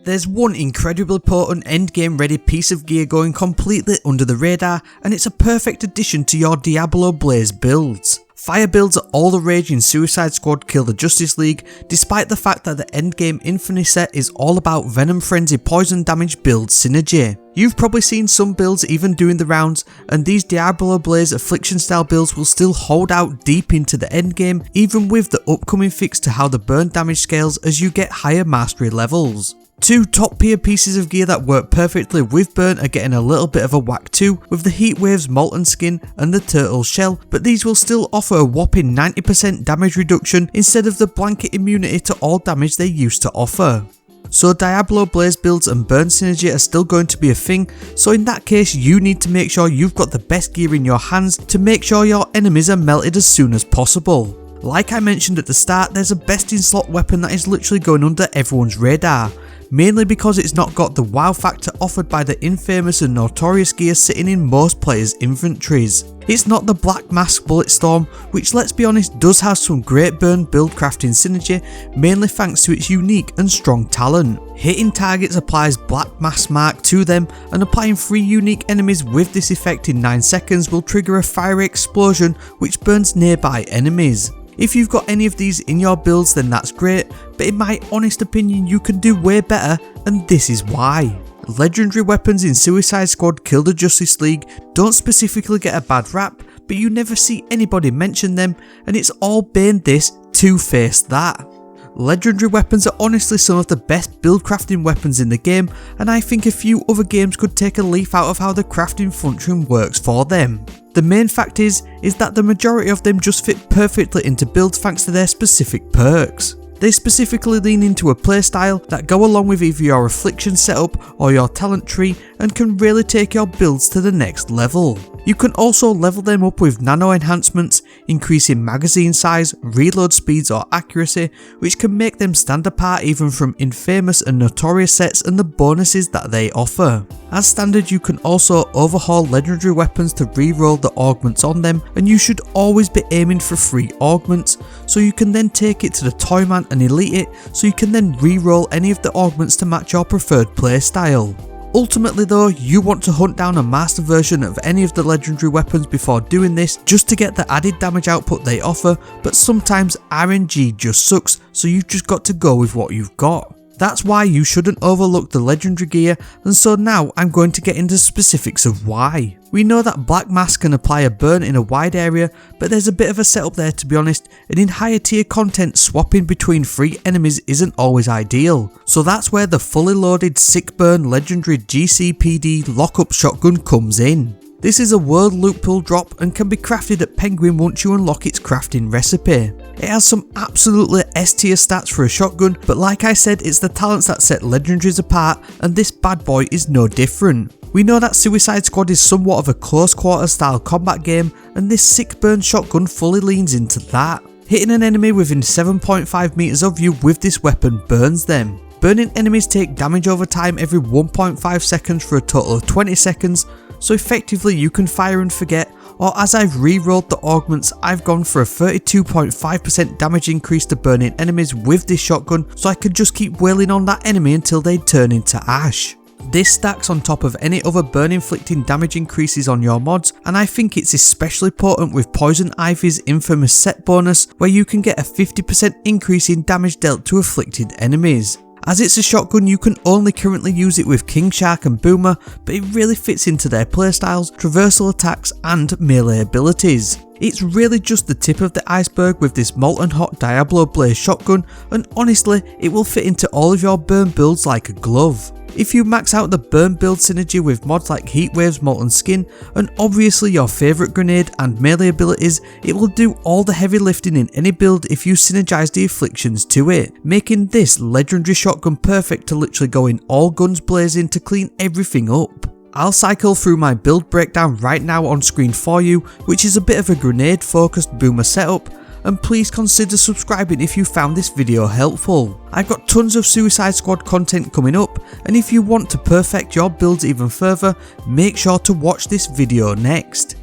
There's one incredibly potent endgame ready piece of gear going completely under the radar, and it's a perfect addition to your Diablo Blaze builds. Fire builds are all the rage in Suicide Squad Kill the Justice League, despite the fact that the endgame Infinity set is all about Venom Frenzy poison damage build synergy. You've probably seen some builds even doing the rounds, and these Diablo Blaze affliction style builds will still hold out deep into the endgame, even with the upcoming fix to how the burn damage scales as you get higher mastery levels. Two top tier pieces of gear that work perfectly with burn are getting a little bit of a whack too, with the Heatwave's molten skin and the turtle shell, but these will still offer a whopping 90% damage reduction instead of the blanket immunity to all damage they used to offer. So Diablo Blaze builds and burn synergy are still going to be a thing, so in that case you need to make sure you've got the best gear in your hands to make sure your enemies are melted as soon as possible. Like I mentioned at the start, there's a best in slot weapon that is literally going under everyone's radar, mainly because it's not got the wow factor offered by the infamous and notorious gear sitting in most players' inventories. It's not the Black Mask Bulletstorm, which, let's be honest, does have some great burn build crafting synergy, mainly thanks to its unique and strong talent. Hitting targets applies Black Mask Mark to them, and applying 3 unique enemies with this effect in 9 seconds will trigger a fiery explosion which burns nearby enemies. If you've got any of these in your builds then that's great, but in my honest opinion you can do way better, and this is why. Legendary weapons in Suicide Squad Kill the Justice League don't specifically get a bad rap, but you never see anybody mention them, and it's all Bane this, Two-Face that. Legendary weapons are honestly some of the best build crafting weapons in the game, and I think a few other games could take a leaf out of how the crafting function works for them. The main fact is that the majority of them just fit perfectly into builds thanks to their specific perks. They specifically lean into a playstyle that go along with either your affliction setup or your talent tree and can really take your builds to the next level. You can also level them up with nano enhancements, increasing magazine size, reload speeds or accuracy, which can make them stand apart even from infamous and notorious sets and the bonuses that they offer. As standard, you can also overhaul legendary weapons to reroll the augments on them, and you should always be aiming for 3 augments, so you can then take it to the Toyman and elite it, so you can then reroll any of the augments to match your preferred playstyle. Ultimately though, you want to hunt down a master version of any of the legendary weapons before doing this, just to get the added damage output they offer, but sometimes RNG just sucks, so you've just got to go with what you've got. That's why you shouldn't overlook the legendary gear, and so now I'm going to get into specifics of why. We know that Black Mask can apply a burn in a wide area, but there's a bit of a setup there to be honest, and in higher tier content swapping between 3 enemies isn't always ideal. So that's where the fully loaded sick burn legendary GCPD Lockup shotgun comes in. This is a world loot pool drop and can be crafted at Penguin once you unlock its crafting recipe. It has some absolutely S tier stats for a shotgun, but like I said, it's the talents that set legendaries apart, and this bad boy is no different. We know that Suicide Squad is somewhat of a close quarter style combat game, and this sick burn shotgun fully leans into that. Hitting an enemy within 7.5 meters of you with this weapon burns them. Burning enemies take damage over time every 1.5 seconds for a total of 20 seconds, so effectively you can fire and forget, or as I've re-rolled the augments, I've gone for a 32.5% damage increase to burning enemies with this shotgun, so I could just keep wailing on that enemy until they turn into ash. This stacks on top of any other burn inflicting damage increases on your mods, and I think it's especially potent with Poison Ivy's infamous set bonus, where you can get a 50% increase in damage dealt to afflicted enemies. As it's a shotgun, you can only currently use it with King Shark and Boomer, but it really fits into their playstyles, traversal attacks and melee abilities. It's really just the tip of the iceberg with this molten hot Diablo Blaze shotgun, and honestly it will fit into all of your burn builds like a glove. If you max out the burn build synergy with mods like Heatwave's Molten Skin and obviously your favourite grenade and melee abilities, it will do all the heavy lifting in any build if you synergize the afflictions to it, making this legendary shotgun perfect to literally go in all guns blazing to clean everything up. I'll cycle through my build breakdown right now on screen for you, which is a bit of a grenade focused boomer setup, and please consider subscribing if you found this video helpful. I've got tons of Suicide Squad content coming up, and if you want to perfect your builds even further, make sure to watch this video next.